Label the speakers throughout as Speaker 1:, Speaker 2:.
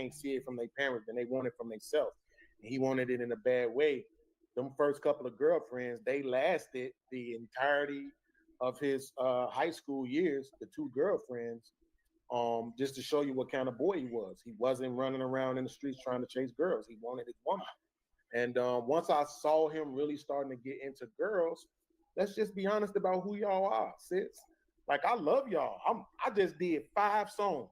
Speaker 1: can't see it from their parents, then they want it from themselves. And he wanted it in a bad way. Them first couple of girlfriends, they lasted the entirety of his high school years, the two girlfriends, just to show you what kind of boy he was. He wasn't running around in the streets trying to chase girls. He wanted his woman. And once I saw him really starting to get into girls, let's just be honest about who y'all are, sis. Like I love y'all. I just did 5 songs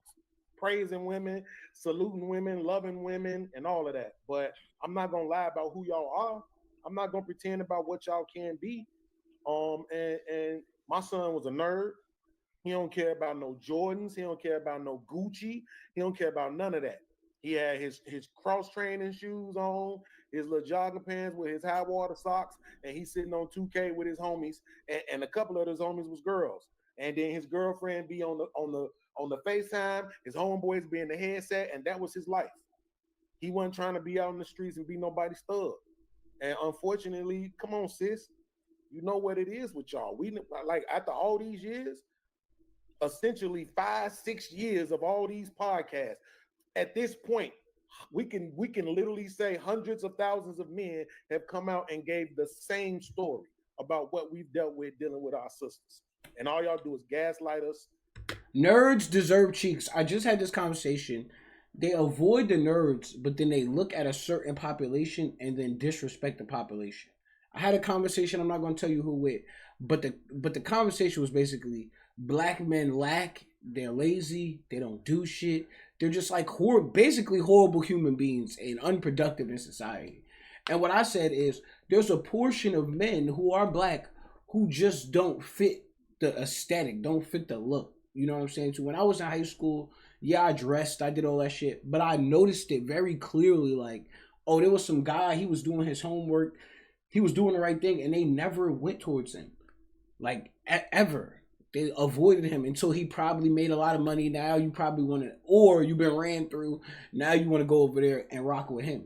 Speaker 1: praising women, saluting women, loving women, and all of that. But I'm not gonna lie about who y'all are. I'm not gonna pretend about what y'all can be. And my son was a nerd. He don't care about no Jordans. He don't care about no Gucci. He don't care about none of that. He had his cross training shoes on, his little jogging pants with his high water socks, and he's sitting on 2K with his homies, and a couple of his homies was girls. And then his girlfriend be on the FaceTime, his homeboys be in the headset, and that was his life. He wasn't trying to be out in the streets and be nobody's stud. And unfortunately, come on, sis, you know what it is with y'all. We like after all these years, essentially 5-6 years of all these podcasts. At this point, we can literally say hundreds of thousands of men have come out and gave the same story about what we've dealt with dealing with our sisters. And all y'all do is gaslight us.
Speaker 2: Nerds deserve cheeks. I just had this conversation. They avoid the nerds, but then they look at a certain population and then disrespect the population. I had a conversation. I'm not going to tell you who with, but the conversation was basically black men lack. They're lazy. They don't do shit. They're just like basically horrible human beings and unproductive in society. And what I said is, there's a portion of men who are black who just don't fit the aesthetic, don't fit the look. You know what I'm saying? So when I was in high school, yeah, I dressed, I did all that shit, but I noticed it very clearly. Like, oh, there was some guy, he was doing his homework, he was doing the right thing, and they never went towards him, like ever. They avoided him until he probably made a lot of money. Now you probably want to, or you've been ran through. Now you want to go over there and rock with him.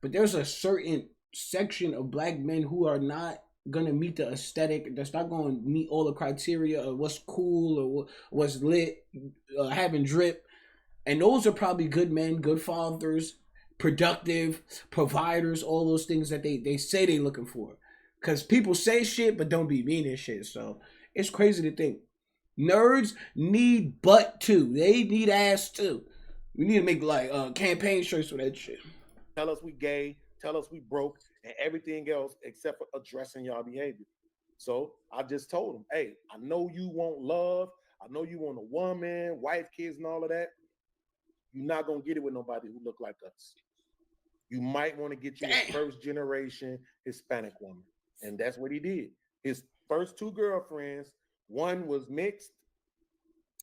Speaker 2: But there's a certain section of black men who are not gonna meet the aesthetic. That's not gonna meet all the criteria of what's cool or what's lit, having drip. And those are probably good men, good fathers, productive providers, all those things that they say they looking for. Because people say shit but don't be meaning shit. So it's crazy to think. Nerds need butt too. They need ass too. We need to make like campaign shirts for that shit.
Speaker 1: Tell us we gay, tell us we broke, and everything else except for addressing y'all behavior. So I just told him, hey, I know you want love. I know you want a woman, wife, kids, and all of that. You're not gonna get it with nobody who look like us. You might want to get you a first generation Hispanic woman. And that's what he did. His first two girlfriends, one was mixed,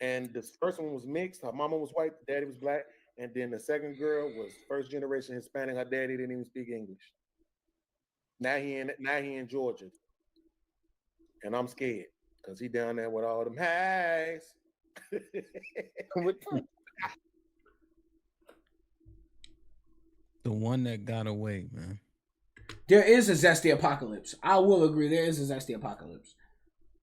Speaker 1: and the first one was mixed. Her mama was white, daddy was black. And then the second girl was first generation Hispanic. Her daddy didn't even speak English. Now he in Georgia. And I'm scared because he down there with all them highs.
Speaker 3: The one that got away, man.
Speaker 2: There is a zesty apocalypse. I will agree. There is a zesty apocalypse.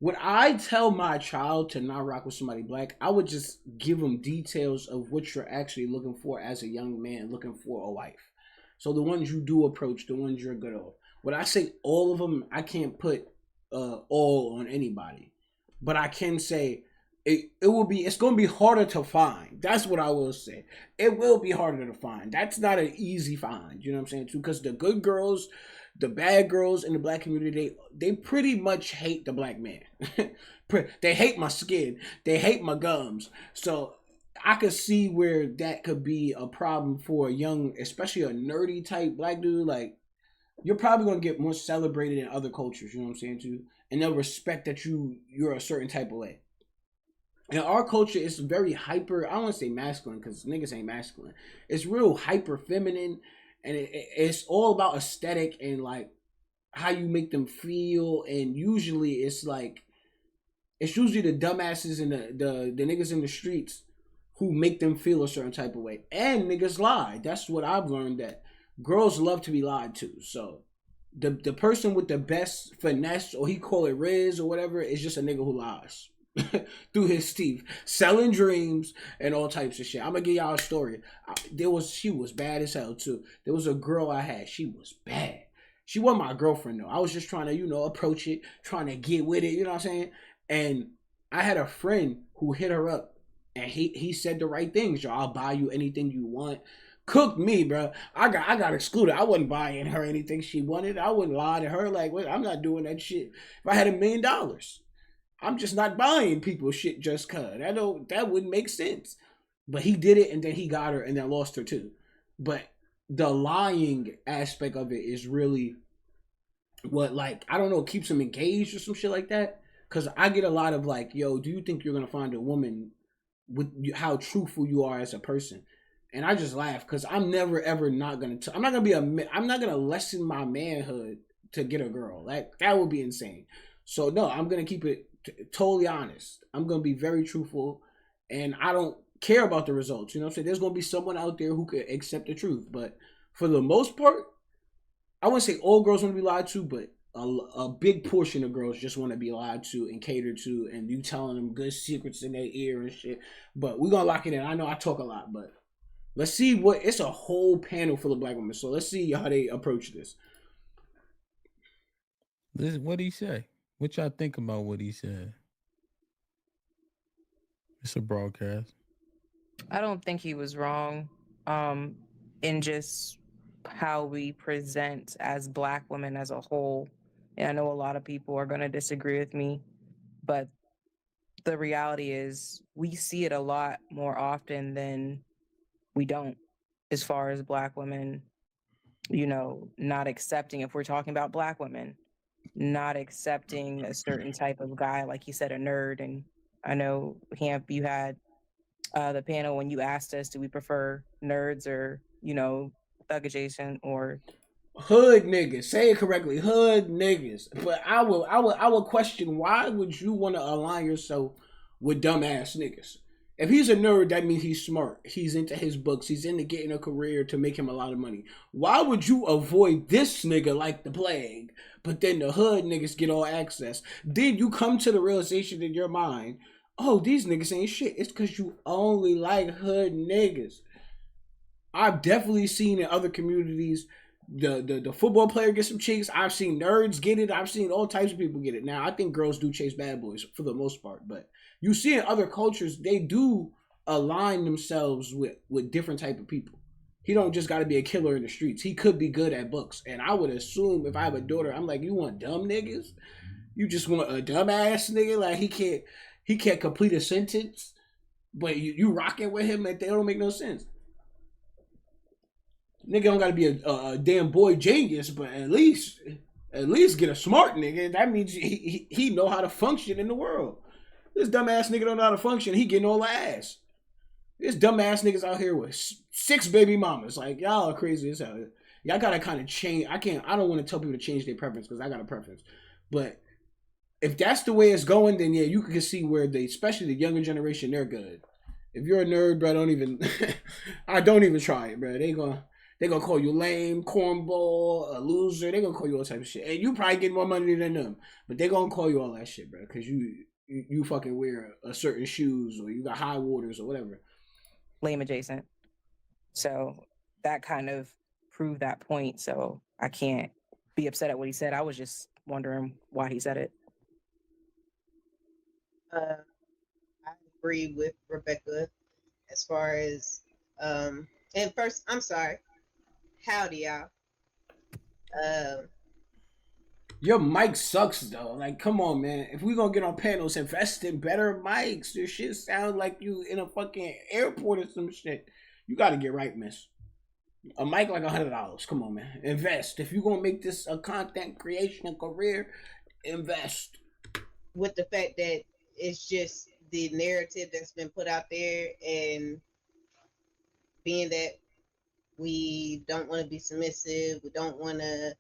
Speaker 2: Would I tell my child to not rock with somebody black, I would just give them details of what you're actually looking for as a young man looking for a wife. So the ones you do approach, the ones you're good of. Would I say all of them? I can't put all on anybody, but I can say it's going to be harder to find. That's what I will say. It will be harder to find. That's not an easy find. You know what I'm saying? Too, because the good girls, the bad girls in the black community, they pretty much hate the black man. They hate my skin. They hate my gums. So I could see where that could be a problem for a young, especially a nerdy type black dude. Like, you're probably gonna get more celebrated in other cultures. You know what I'm saying too, and they'll respect that you're a certain type of way. In our culture, it's very hyper. I don't want to say masculine because niggas ain't masculine. It's real hyper feminine, and it's all about aesthetic and like how you make them feel. And usually, it's usually the dumbasses and the niggas in the streets who make them feel a certain type of way. And niggas lie. That's what I've learned, that girls love to be lied to. So the person with the best finesse, or he call it Riz or whatever, is just a nigga who lies. through his teeth, selling dreams and all types of shit. I'm gonna give y'all a story. She was bad as hell too. There was a girl I had. She was bad. She wasn't my girlfriend though. I was just trying to, approach it, trying to get with it. You know what I'm saying? And I had a friend who hit her up, and he said the right things. Yo, I'll buy you anything you want. Cooked me, bro. I got excluded. I wasn't buying her anything she wanted. I wouldn't lie to her like, wait, I'm not doing that shit. If I had $1 million, I'm just not buying people shit just cause. That wouldn't make sense. But he did it, and then he got her, and then lost her too. But the lying aspect of it is really what, like, I don't know, keeps him engaged or some shit like that. Cause I get a lot of like, yo, do you think you're gonna find a woman with how truthful you are as a person? And I just laugh because I'm never ever not gonna. I'm not gonna be I'm not gonna lessen my manhood to get a girl. Like that would be insane. So no, I'm gonna keep it totally honest. I'm gonna be very truthful, and I don't care about the results. You know what I'm saying? There's gonna be someone out there who could accept the truth, but for the most part, I wouldn't say all girls want to be lied to, but a big portion of girls just want to be lied to and catered to, and you telling them good secrets in their ear and shit. But we're gonna lock it in. I know I talk a lot, but let's see it's a whole panel full of black women. So let's see how they approach this.
Speaker 3: What'd he say? What y'all think about what he said? It's a broadcast.
Speaker 4: I don't think he was wrong in just how we present as black women as a whole. And I know a lot of people are going to disagree with me, but the reality is we see it a lot more often than we don't, as far as black women, not accepting, if we're talking about black women, not accepting a certain type of guy, like you said, a nerd. And I know, Hamp, you had the panel when you asked us, do we prefer nerds or, thug adjacent or
Speaker 2: hood niggas? Say it correctly, hood niggas. But I will question, why would you want to align yourself with dumbass niggas? If he's a nerd, that means he's smart. He's into his books. He's into getting a career to make him a lot of money. Why would you avoid this nigga like the plague, but then the hood niggas get all access? Then you come to the realization in your mind, oh, these niggas ain't shit. It's because you only like hood niggas. I've definitely seen in other communities the football player get some chicks. I've seen nerds get it. I've seen all types of people get it. Now, I think girls do chase bad boys for the most part, but you see in other cultures, they do align themselves with different type of people. He don't just got to be a killer in the streets. He could be good at books. And I would assume if I have a daughter, I'm like, you want dumb niggas? You just want a dumbass nigga? Like he can't complete a sentence, but you rocking with him, like, they don't make no sense. Nigga don't gotta be a damn boy genius, but at least get a smart nigga. That means he know how to function in the world. This dumbass nigga don't know how to function. He getting all the ass. This dumbass niggas out here with 6 baby mamas. Like, y'all are crazy as hell. Y'all gotta kind of change. I don't want to tell people to change their preference because I got a preference. But if that's the way it's going, then yeah, you can see where especially the younger generation, they're good. If you're a nerd, bro, don't even try it, bro. They're gonna call you lame, cornball, a loser. They're gonna call you all type of shit. And you probably get more money than them. But they're gonna call you all that shit, bro. Because you fucking wear a certain shoes or you got high waters or whatever.
Speaker 4: Lame adjacent. So that kind of proved that point. So I can't be upset at what he said. I was just wondering why he said it.
Speaker 5: I agree with Rebecca as far as and first, I'm sorry. Howdy, y'all.
Speaker 2: Your mic sucks though. Like, come on, man. If we gonna get on panels, invest in better mics. Your shit sound like you in a fucking airport or some shit. You gotta get right, miss. A mic like $100. Come on, man. Invest. If you gonna make this a content creation career, invest.
Speaker 5: With the fact that it's just the narrative that's been put out there, and being that we don't want to be submissive, we don't want to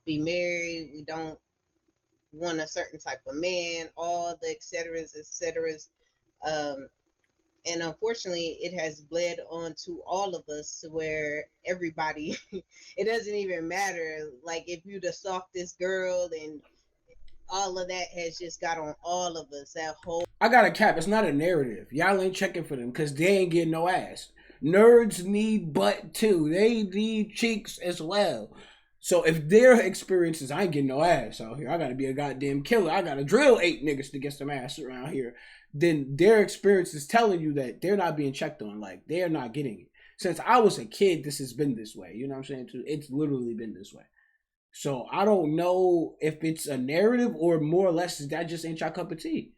Speaker 5: be married, we don't want a certain type of man, all the et ceteras. And unfortunately, it has bled on to all of us to where everybody, it doesn't even matter. Like, if you the softest girl and all of that has just got on all of us. That whole
Speaker 2: I got a cap. It's not a narrative. Y'all ain't checking for them because they ain't getting no ass. Nerds need butt too. They need cheeks as well. So if their experiences, I ain't getting no ass out here. I gotta be a goddamn killer. I gotta drill 8 niggas to get some ass around here. Then their experience is telling you that they're not being checked on. Like, they're not getting it. Since I was a kid, this has been this way. You know what I'm saying? Too. It's literally been this way. So I don't know if it's a narrative or more or less that just ain't y'all cup of tea.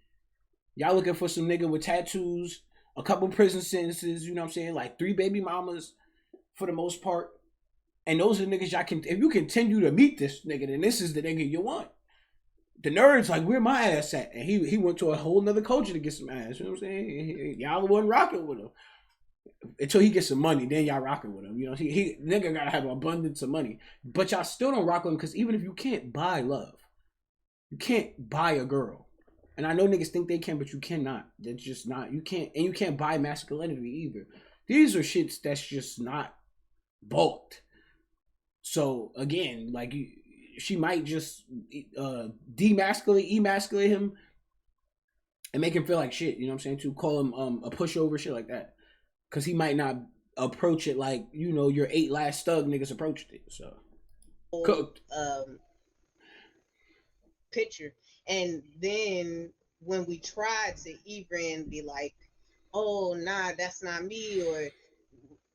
Speaker 2: Y'all looking for some nigga with tattoos, a couple prison sentences, you know what I'm saying? Like 3 baby mamas for the most part. And those are niggas y'all can, if you continue to meet this nigga, then this is the nigga you want. The Nerd's like, where my ass at? And he went to a whole nother culture to get some ass. You know what I'm saying? Y'all wasn't rocking with him. Until he gets some money, then y'all rocking with him. You know, he nigga gotta have an abundance of money. But y'all still don't rock with him because even if you can't buy love, you can't buy a girl. And I know niggas think they can, but you cannot. That's just not. You can't, and you can't buy masculinity either. These are shits that's just not bought. So again, like she might just emasculate him and make him feel like shit. You know what I'm saying? To call him a pushover, shit like that, because he might not approach it like, you know, your 8 last thug niggas approached it. So cooked.
Speaker 5: Picture. And then when we tried to even be like, oh nah, that's not me, or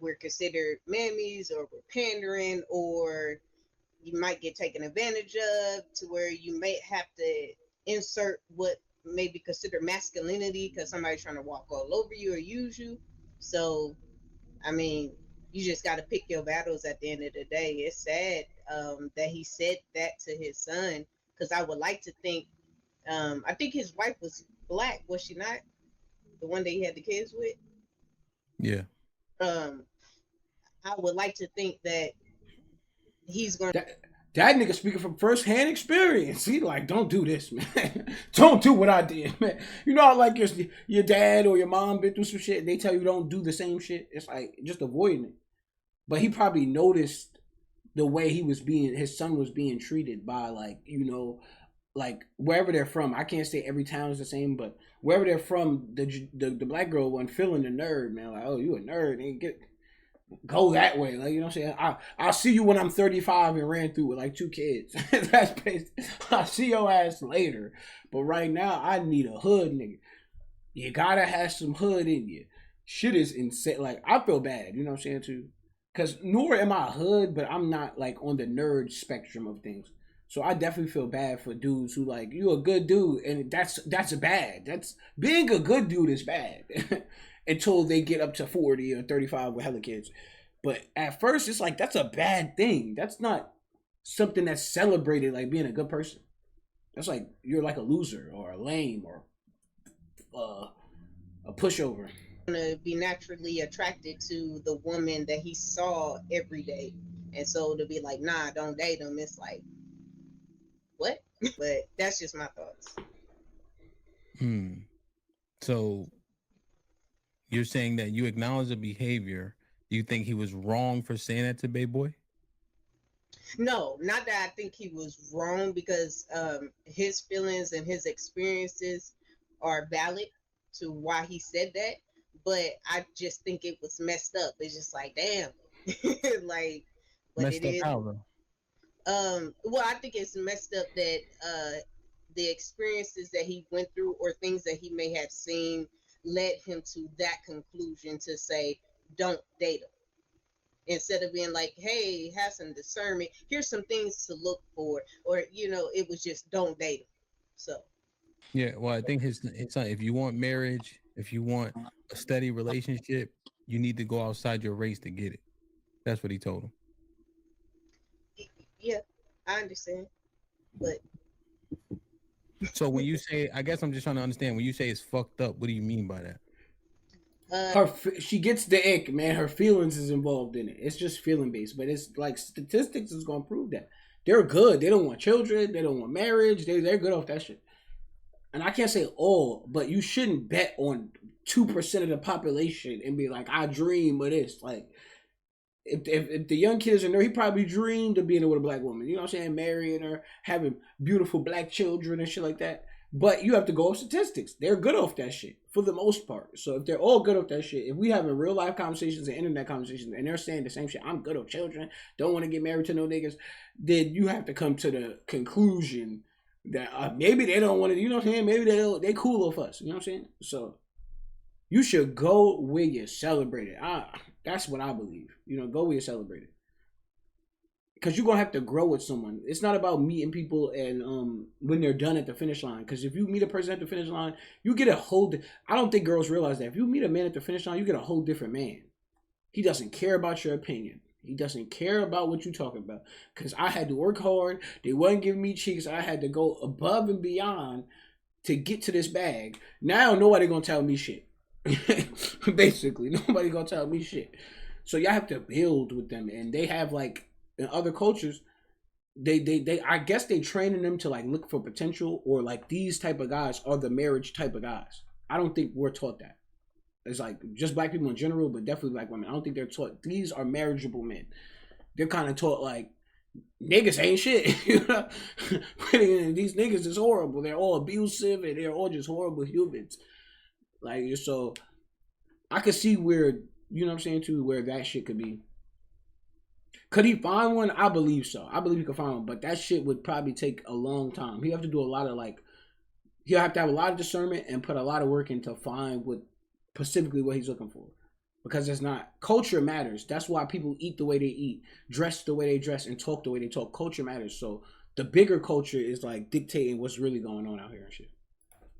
Speaker 5: we're considered mammies, or we're pandering, or you might get taken advantage of to where you may have to insert what may be considered masculinity because somebody's trying to walk all over you or use you. So I mean, you just got to pick your battles at the end of the day. It's sad that he said that to his son, because I would like to think, I think his wife was black, was she not? The one that he had the kids with?
Speaker 3: Yeah.
Speaker 5: I would like to think that he's going to...
Speaker 2: That nigga speaking from first-hand experience. He like, don't do this, man. Don't do what I did, man. You know how like your dad or your mom been through some shit and they tell you don't do the same shit? It's like just avoiding it. But he probably noticed the way his son was being treated by, like, you know, like wherever they're from. I can't say every town is the same, but wherever they're from, the black girl wasn't feeling the nerd, man. Like, oh, you a nerd. And go that way. Like, you know what I'm saying? I'll see you when I'm 35 and ran through with like 2 kids. That's basically, I'll see your ass later. But right now, I need a hood nigga. You gotta have some hood in you. Shit is insane. Like, I feel bad, you know what I'm saying, too? Because nor am I a hood, but I'm not like on the nerd spectrum of things. So I definitely feel bad for dudes who like, you a good dude, and that's bad. That's being a good dude is bad. Until they get up to 40 or 35 with hella kids. But at first, it's like, that's a bad thing. That's not something that's celebrated, like being a good person. That's like, you're like a loser or a lame or a pushover.
Speaker 5: To be naturally attracted to the woman that he saw every day. And so to be like, nah, don't date him, it's like, what? But that's just my thoughts.
Speaker 3: So you're saying that you acknowledge the behavior. Do you think he was wrong for saying that to Baby Boy?
Speaker 5: No, not that I think he was wrong, because his feelings and his experiences are valid to why he said that. But I just think it was messed up. It's just like, damn. Like, but
Speaker 3: messed
Speaker 5: it
Speaker 3: up
Speaker 5: is.
Speaker 3: how, though?
Speaker 5: Well, I think it's messed up that the experiences that he went through or things that he may have seen led him to that conclusion to say, don't date him. Instead of being like, hey, have some discernment. Here's some things to look for. Or, you know, it was just don't date him. So.
Speaker 3: Yeah, well, I think his son, if you want marriage, if you want a steady relationship, you need to go outside your race to get it. That's what he told him.
Speaker 5: Yeah, I understand. But
Speaker 3: so when you say, I guess I'm just trying to understand, when you say it's fucked up, what do you mean by that?
Speaker 2: She gets the ick, man. Her feelings is involved in it. It's just feeling based, but it's like statistics is gonna prove that they're good. They don't want children. They don't want marriage. They're good off that shit. And I can't say all, but you shouldn't bet on 2% of the population and be like, I dream of this. Like, if the young kids are there, he probably dreamed of being with a black woman. You know what I'm saying? Marrying her, having beautiful black children and shit like that. But you have to go off statistics. They're good off that shit for the most part. So if they're all good off that shit, if we having real life conversations and internet conversations, and they're saying the same shit, I'm good off children, don't want to get married to no niggas, then you have to come to the conclusion that maybe they don't want to. You know what I'm saying? Maybe they cool off us. You know what I'm saying? So you should go where you're celebrated. That's what I believe. You know, go where you're celebrated. Because you're gonna have to grow with someone. It's not about meeting people and when they're done at the finish line. Because if you meet a person at the finish line, you get a whole. I don't think girls realize that if you meet a man at the finish line, you get a whole different man. He doesn't care about your opinion. He doesn't care about what you're talking about. Because I had to work hard. They wasn't giving me cheeks. I had to go above and beyond to get to this bag. Now nobody gonna tell me shit. Basically, nobody gonna tell me shit. So y'all have to build with them, and they have like. In other cultures, they I guess they training them to like look for potential, or like these type of guys are the marriage type of guys. I don't think we're taught that. It's like just black people in general, but definitely black women. I don't think they're taught these are marriageable men. They're kind of taught like niggas ain't shit. You know? These niggas is horrible. They're all abusive and they're all just horrible humans. Like, so I could see where, you know what I'm saying, too, where that shit could be. Could he find one? I believe so. I believe he could find one, but that shit would probably take a long time. He'll have to do a lot of like, he'll have to have a lot of discernment and put a lot of work in to find what specifically what he's looking for. Because it's not, culture matters. That's why people eat the way they eat, dress the way they dress, and talk the way they talk. Culture matters. So the bigger culture is like dictating what's really going on out here and shit.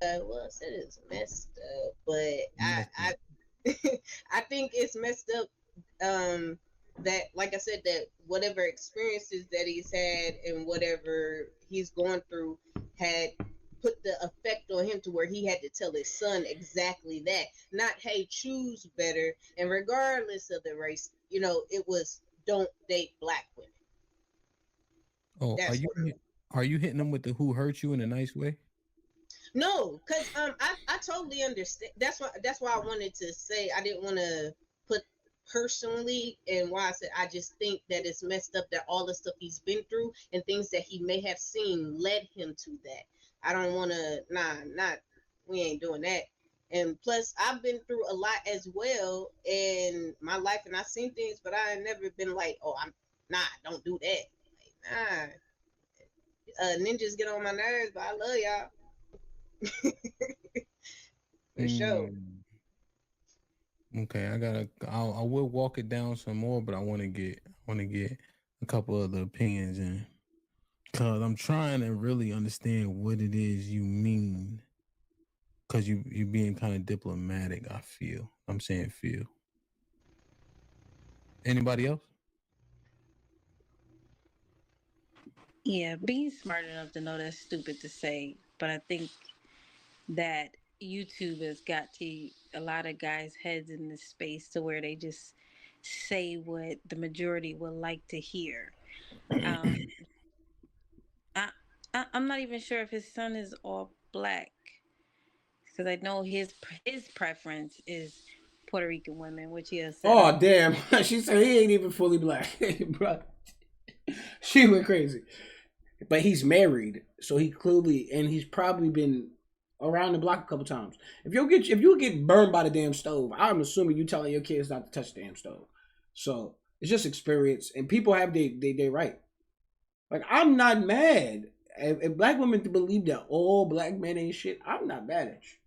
Speaker 5: Well, I said it's messed up, but I think it's messed up. That, like I said, that whatever experiences that he's had and whatever he's going through had put the effect on him to where he had to tell his son exactly that. Not, hey, choose better, and regardless of the race, you know, it was don't date black women.
Speaker 3: Oh,
Speaker 5: That's
Speaker 3: are you hitting them with the who hurt you in a nice way?
Speaker 5: No, because I totally understand. That's why I wanted to say I didn't want to put personally, and why I said I just think that it's messed up that all the stuff he's been through and things that he may have seen led him to that. I don't want to, we ain't doing that. And plus, I've been through a lot as well in my life, and I've seen things, but I ain't never been like, oh, don't do that. Like, ninjas get on my nerves, but I love y'all. For sure.
Speaker 3: Okay, I will walk it down some more, but I want to get a couple of the opinions in, cause I'm trying to really understand what it is you mean, cause you being kind of diplomatic. I feel. I'm saying feel. Anybody else?
Speaker 6: Yeah, being smart enough to know that's stupid to say, but I think that YouTube has got to a lot of guys' heads in this space to where they just say what the majority would like to hear. I'm not even sure if his son is all black, because I know his preference is Puerto Rican women, which he has said.
Speaker 2: Oh damn! She said he ain't even fully black, bro. She went crazy. But he's married, so he clearly, and he's probably been around the block a couple times. If you get burned by the damn stove, I'm assuming you telling your kids not to touch the damn stove. So it's just experience, and people have they right. Like, I'm not mad if black women believe that all black men ain't shit. I'm not mad at you.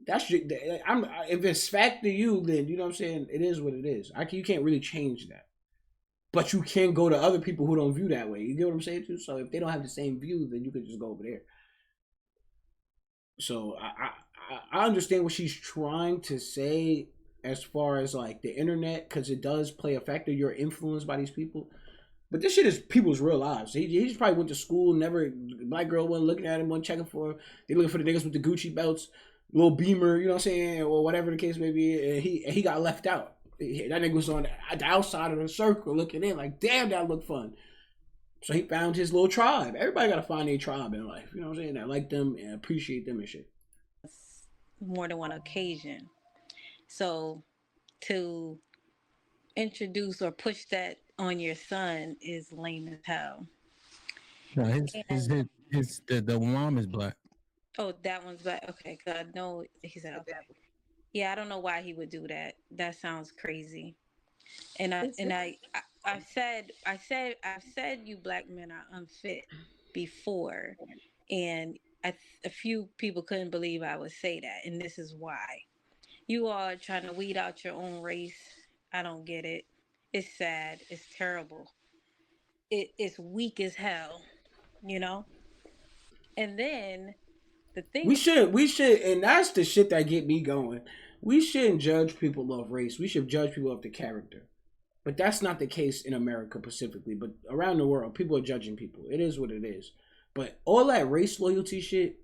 Speaker 2: That's if it's fact to you, then you know what I'm saying. It is what it is. You can't really change that. But you can go to other people who don't view that way. You get what I'm saying too? So if they don't have the same view, then you could just go over there. So I understand what she's trying to say as far as like the internet, because it does play a factor. You're influenced by these people. But this shit is people's real lives. He just probably went to school, black girl wasn't looking at him, wasn't checking for him. They looking for the niggas with the Gucci belts, little Beamer, you know what I'm saying, or whatever the case may be. And he got left out. That nigga was on the outside of the circle looking in like, damn, that looked fun. So he found his little tribe. Everybody got to find their tribe in life. You know what I'm saying? That like them and appreciate them and shit.
Speaker 6: More than one occasion. So to introduce or push that on your son is lame as hell.
Speaker 3: No,
Speaker 6: And
Speaker 3: the mom is black.
Speaker 6: oh, that one's black. Okay, cause I know he said okay. Yeah, I don't know why he would do that. That sounds crazy. And I've said you black men are unfit before, and a few people couldn't believe I would say that, and this is why. You all are trying to weed out your own race. I don't get it. It's sad. It's terrible. It's weak as hell, you know. And then the thing
Speaker 2: We should, and that's the shit that get me going. We shouldn't judge people off race. We should judge people off the character. But that's not the case in America specifically. But around the world, people are judging people. It is what it is. But all that race loyalty shit,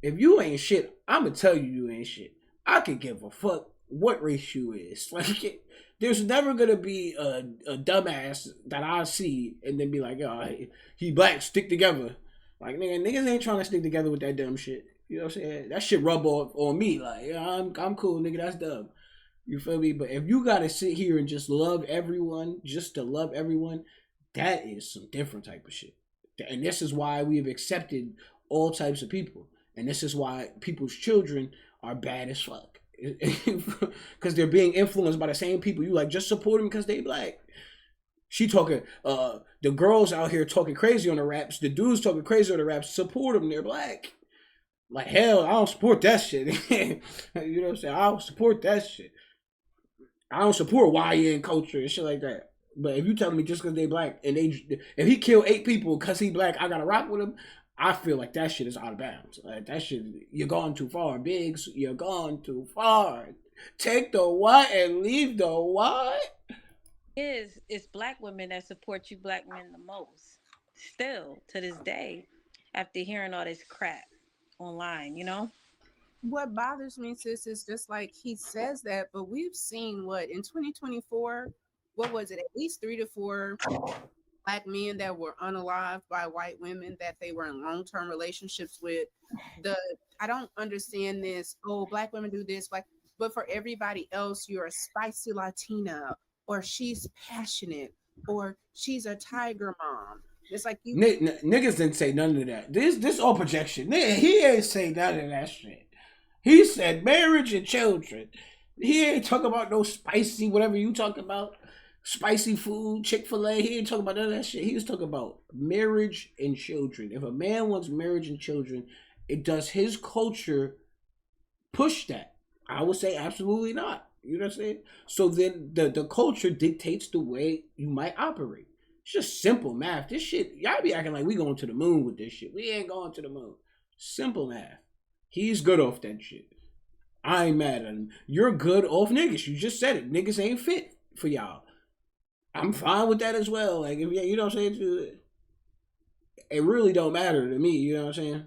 Speaker 2: if you ain't shit, I'ma tell you ain't shit. I could give a fuck what race you is. Like, there's never gonna be a dumbass that I see and then be like, oh, he black, stick together. Like, niggas ain't trying to stick together with that dumb shit. You know what I'm saying? That shit rub off on me. Like, I'm cool, nigga. That's dumb. You feel me? But if you gotta sit here and just love everyone, just to love everyone, that is some different type of shit. And this is why we have accepted all types of people. And this is why people's children are bad as fuck. Because they're being influenced by the same people. You like, just support them because they black. She talking, the girls out here talking crazy on the raps. The dudes talking crazy on the raps. Support them, they're black. Like, hell, I don't support that shit. You know what I'm saying? I don't support that shit. I don't support YN culture and shit like that. But if you telling me just because they black and if he killed 8 people because he black, I gotta rock with him. I feel like that shit is out of bounds. Like, that shit, you're going too far, Biggs. You're going too far. Take the what and leave the what?
Speaker 6: It's black women that support you black men the most. Still to this day, after hearing all this crap online, you know?
Speaker 7: What bothers me, sis, is just like he says that, but we've seen what in 2024, what was it, at least 3 to 4 black men that were unalived by white women that they were in long-term relationships with. I don't understand this. Oh, black women do this, but for everybody else, you're a spicy Latina, or she's passionate, or she's a tiger mom. It's like you
Speaker 2: niggas didn't say none of that. This all projection. He ain't say none of that shit. He said marriage and children. He ain't talking about no spicy whatever you talking about. Spicy food, Chick-fil-A. He ain't talking about none of that shit. He was talking about marriage and children. If a man wants marriage and children, does his culture push that? I would say absolutely not. You know what I'm saying? So then the culture dictates the way you might operate. It's just simple math. This shit, y'all be acting like we going to the moon with this shit. We ain't going to the moon. Simple math. He's good off that shit. I ain't mad at him. You're good off niggas. You just said it. Niggas ain't fit for y'all. I'm fine with that as well. Like, if you know what I'm saying? It really don't matter to me. You know what I'm saying?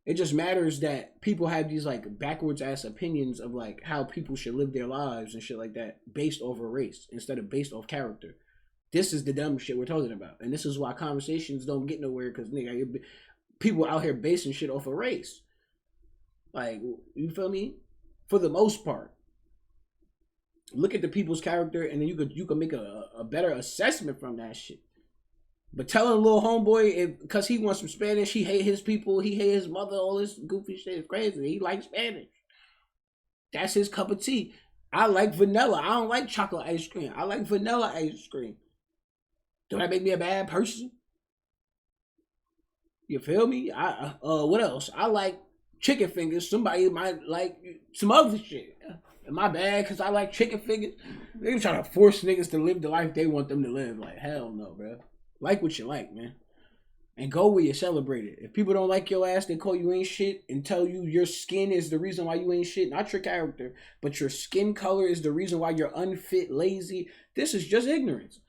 Speaker 2: It just matters that people have these like backwards ass opinions of like how people should live their lives and shit like that based off of race instead of based off character. This is the dumb shit we're talking about. And this is why conversations don't get nowhere, because nigga, people out here basing shit off of race. Like, you feel me? For the most part. Look at the people's character and then you could make a better assessment from that shit. But telling a little homeboy, because he wants some Spanish, he hate his people, he hate his mother, all this goofy shit is crazy. He likes Spanish. That's his cup of tea. I like vanilla. I don't like chocolate ice cream. I like vanilla ice cream. Do that make me a bad person? You feel me? What else? I like chicken fingers. Somebody might like some other shit. Am I bad because I like chicken fingers? They trying to force niggas to live the life they want them to live. Like, hell no, bro. Like what you like, man. And go where you celebrate it. If people don't like your ass, they call you ain't shit and tell you your skin is the reason why you ain't shit. Not your character, but your skin color is the reason why you're unfit, lazy. This is just ignorance.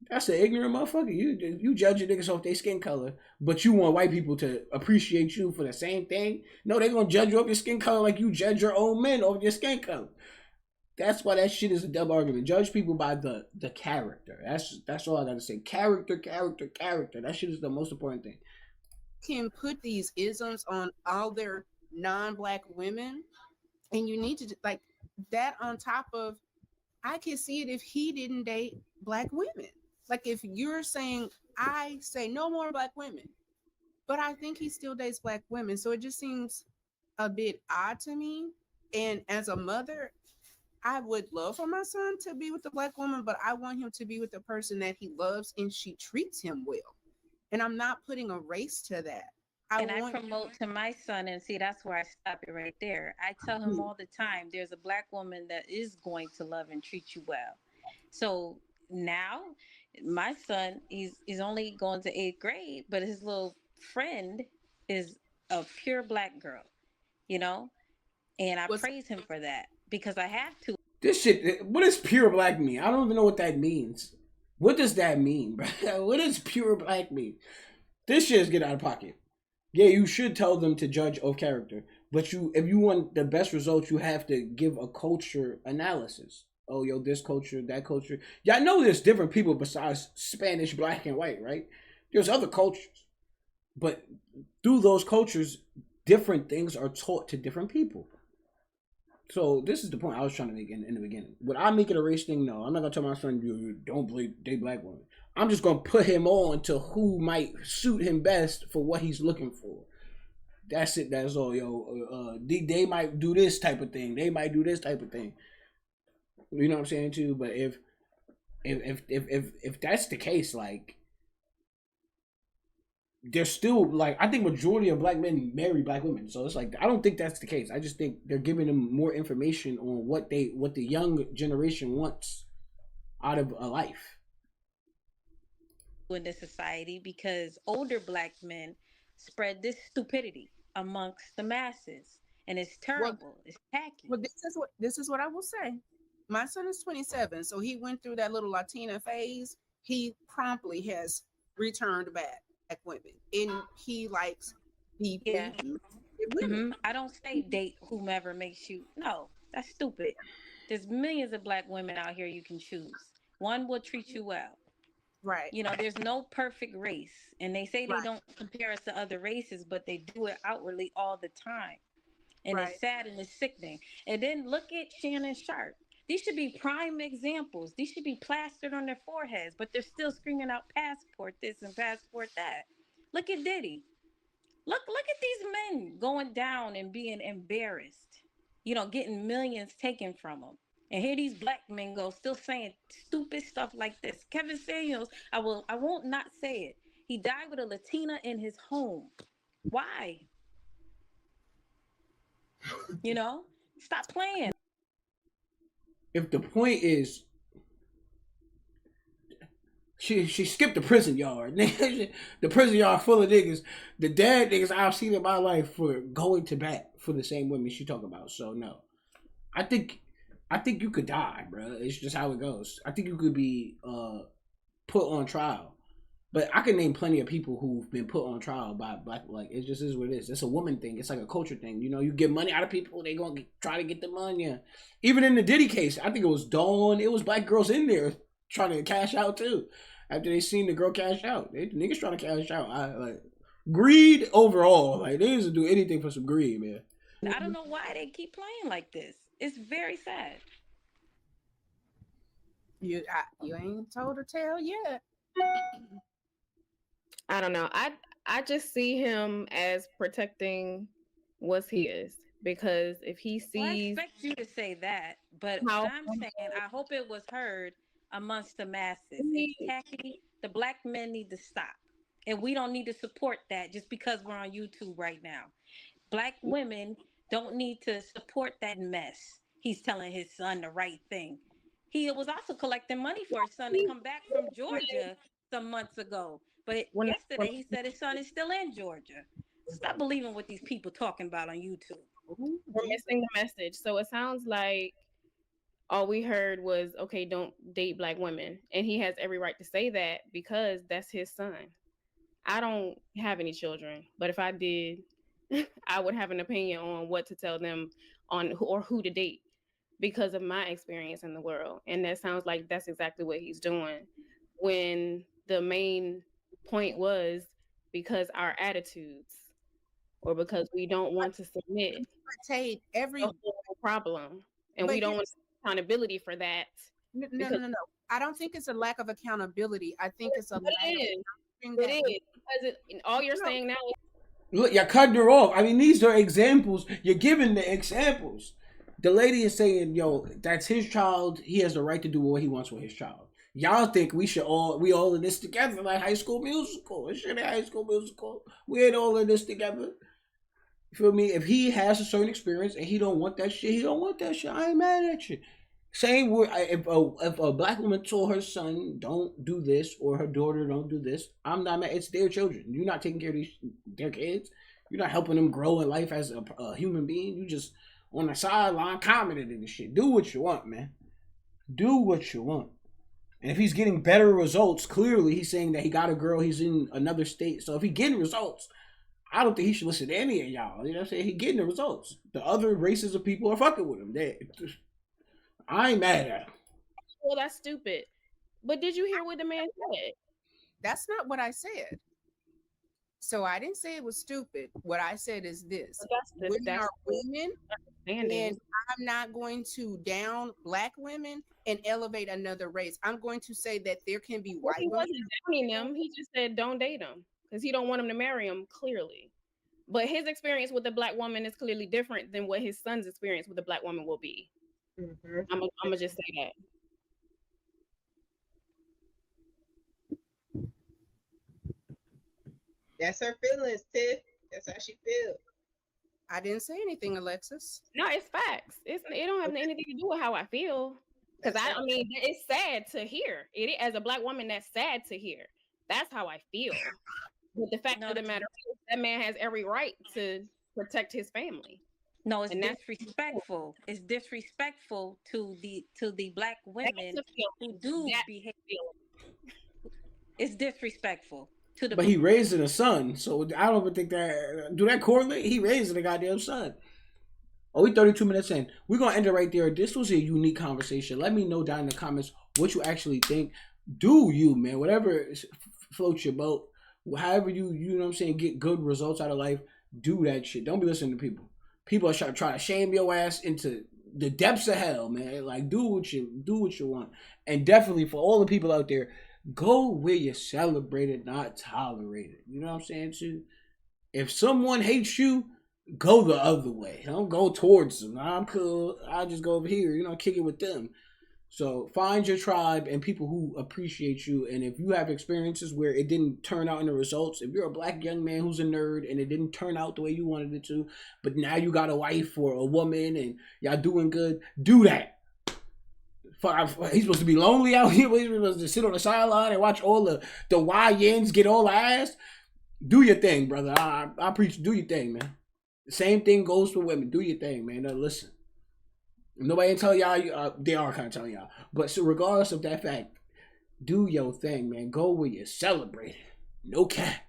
Speaker 2: That's an ignorant motherfucker. You judge your niggas off their skin color, but you want white people to appreciate you for the same thing? No, they gonna judge you off your skin color like you judge your own men off your skin color. That's why that shit is a dumb argument. Judge people by the character. That's all I gotta say. Character. That shit is the most important thing.
Speaker 7: Can put these isms on all their non-black women, and you need to like that on top of I can see it if he didn't date black women. Like if you're saying, I say no more black women, but I think he still dates black women. So it just seems a bit odd to me. And as a mother, I would love for my son to be with a black woman, but I want him to be with the person that he loves and she treats him well. And I'm not putting a race to that. I
Speaker 6: And I
Speaker 7: want
Speaker 6: promote to my son, and see, that's where I stop it right there. I tell him all the time there's a black woman that is going to love and treat you well. So now my son, he's only going to eighth grade, but his little friend is a pure black girl, you know? And I
Speaker 7: what's
Speaker 6: praise him for that because I have to.
Speaker 2: This shit. What does pure black mean? I don't even know what that means. What does that mean, bro? What does pure black mean? This shit is get out of pocket. Yeah, you should tell them to judge of character, but if you want the best results, you have to give a culture analysis. Oh, yo, this culture, that culture. Yeah, I know there's different people besides Spanish, black, and white, right? There's other cultures, but through those cultures, different things are taught to different people. So this is the point I was trying to make in the beginning. Would I make it a race thing? No, I'm not gonna tell my son you don't believe date black women. I'm just gonna put him on to who might suit him best for what he's looking for. That's it. That's all, yo. They might do this type of thing. They might do this type of thing. You know what I'm saying too. But if that's the case, like there's still like I think majority of black men marry black women. So it's like I don't think that's the case. I just think they're giving them more information on what the young generation wants out of a life.
Speaker 6: In this society because older black men spread this stupidity amongst the masses, and it's
Speaker 7: well,
Speaker 6: terrible. It's tacky.
Speaker 7: well this is what I will say. My son is 27, so he went through that little Latina phase. He promptly has returned back women, and he likes
Speaker 6: Yeah.
Speaker 7: deeply women.
Speaker 6: I don't say date whomever makes you. No, that's stupid. There's millions of black women out here you can choose. One will treat you well.
Speaker 7: Right,
Speaker 6: You know, there's no perfect race, and they say they
Speaker 7: right,
Speaker 6: don't compare us to other races, but they do it outwardly all the time, and
Speaker 7: right.
Speaker 6: it's sad and it's sickening. And then look at Shannon Sharp. These should be prime examples. These should be plastered on their foreheads, but they're still screaming out passport this and passport that. Look at Diddy. Look at these men going down and being embarrassed. You know, getting millions taken from them. And here these black men go still saying stupid stuff like this. Kevin Samuels, I won't not say it. He died with a Latina in his home. Why? You know? Stop playing.
Speaker 2: If the point is she skipped the prison yard. The prison yard full of niggas. The dead niggas I've seen in my life for going to bat for the same women she talking about. So no. I think you could die, bro. It's just how it goes. I think you could be put on trial. But I can name plenty of people who've been put on trial by black. Like it just is what it is. It's a woman thing. It's like a culture thing. You know, you get money out of people, they gonna try to get the money. Yeah. Even in the Diddy case, I think it was Dawn. It was black girls in there trying to cash out too. After they seen the girl cash out, niggas trying to cash out. Like greed overall. Like they used to do anything for some greed, man.
Speaker 6: I don't know why they keep playing like this. It's very sad.
Speaker 7: You ain't told a tale yet.
Speaker 8: I don't know. I just see him as protecting what's his, because if he
Speaker 6: Well, I
Speaker 8: sees
Speaker 6: expect you to say that, but
Speaker 8: how
Speaker 6: what I'm saying, I hope it was heard amongst the masses. It's tacky. The black men need to stop. And we don't need to support that just because we're on YouTube right now. Black women don't need to support that mess. He's telling his son the right thing. He was also collecting money for his son to come back from Georgia some months ago. But
Speaker 8: when
Speaker 6: yesterday he said his son is still in Georgia. Stop believing what these people talking about on YouTube.
Speaker 8: we're missing the message. So it sounds like all we heard was, okay, don't date black women. And he has every right to say that because that's his son. I don't have any children, but if I did, I would have an opinion on what to tell them on or who to date because of my experience in the world. And that sounds like that's exactly what he's doing. When the main point was because our attitudes or because we don't want to submit
Speaker 7: Tate, every
Speaker 8: the whole problem. And
Speaker 7: but
Speaker 8: we don't want to accountability for that.
Speaker 7: No,
Speaker 8: Because
Speaker 7: I don't think it's a lack of accountability. I think it's a
Speaker 8: it
Speaker 7: lack
Speaker 8: is.
Speaker 7: of something
Speaker 8: It
Speaker 7: that
Speaker 8: is
Speaker 7: we
Speaker 8: because all you're
Speaker 7: No.
Speaker 8: saying now is
Speaker 2: Look, you're cutting her off. I mean, these are examples. You're giving the examples. The lady is saying, yo, that's his child. He has the right to do what he wants with his child. Y'all think we all in this together, like High School Musical. It shit ain't High School Musical. We ain't all in this together. You feel me? If he has a certain experience and he don't want that shit, he don't want that shit. I ain't mad at you. Same with if a black woman told her son don't do this or her daughter don't do this, I'm not mad. It's their children. You're not taking care of their kids. You're not helping them grow in life as a human being. You just on the sideline commenting and shit. Do what you want, man. Do what you want. And if he's getting better results, clearly he's saying that he got a girl. He's in another state. So if he's getting results, I don't think he should listen to any of y'all. You know what I'm saying? He getting the results. The other races of people are fucking with him. I ain't mad at him.
Speaker 8: well, that's stupid. But did you hear what the man said?
Speaker 7: That's not what I said. So I didn't say it was stupid. What I said is this: women are women, and I'm not going to down black women and elevate another race. I'm going to say that there can be white
Speaker 8: He
Speaker 7: women.
Speaker 8: wasn't downing them. He just said don't date them because he don't want him to marry him. Clearly, but his experience with a black woman is clearly different than what his son's experience with a black woman will be.
Speaker 5: Mhm.
Speaker 8: I'm gonna just say that.
Speaker 5: That's her feelings, Tiff. That's how she feels.
Speaker 7: I didn't say anything, Alexis.
Speaker 8: No, it's facts. It don't have anything to do with how I feel. Because I mean, it's sad to hear. As a black woman, that's sad to hear. That's how I feel. But the fact of the matter is, that man has every right to protect his family.
Speaker 6: No, it's disrespectful. It's disrespectful to the black women who do behave. It's disrespectful to the.
Speaker 2: But he raising a son, so I don't even think that do that correlate. He raising a goddamn son. Oh, we 32 minutes in. We're gonna end it right there. This was a unique conversation. Let me know down in the comments what you actually think. Do you, man? Whatever floats your boat. However you know what I'm saying, get good results out of life. Do that shit. Don't be listening to people. People are trying to shame your ass into the depths of hell, man. Like do what you want. And definitely for all the people out there, go where you're celebrated, not tolerated. You know what I'm saying too? If someone hates you, go the other way. Don't go towards them. I'm cool. I'll just go over here, kick it with them. So find your tribe and people who appreciate you. And if you have experiences where it didn't turn out in the results, if you're a black young man who's a nerd and it didn't turn out the way you wanted it to, but now you got a wife or a woman and y'all doing good, do that. He's supposed to be lonely out here. He's supposed to sit on the sideline and watch all the YNs get all the ass. Do your thing, brother. I preach, do your thing, man. The same thing goes for women. Do your thing, man. Now, listen. Nobody tell y'all, they are kind of telling y'all. But so regardless of that fact, do your thing, man. Go where you celebrate it. No cap.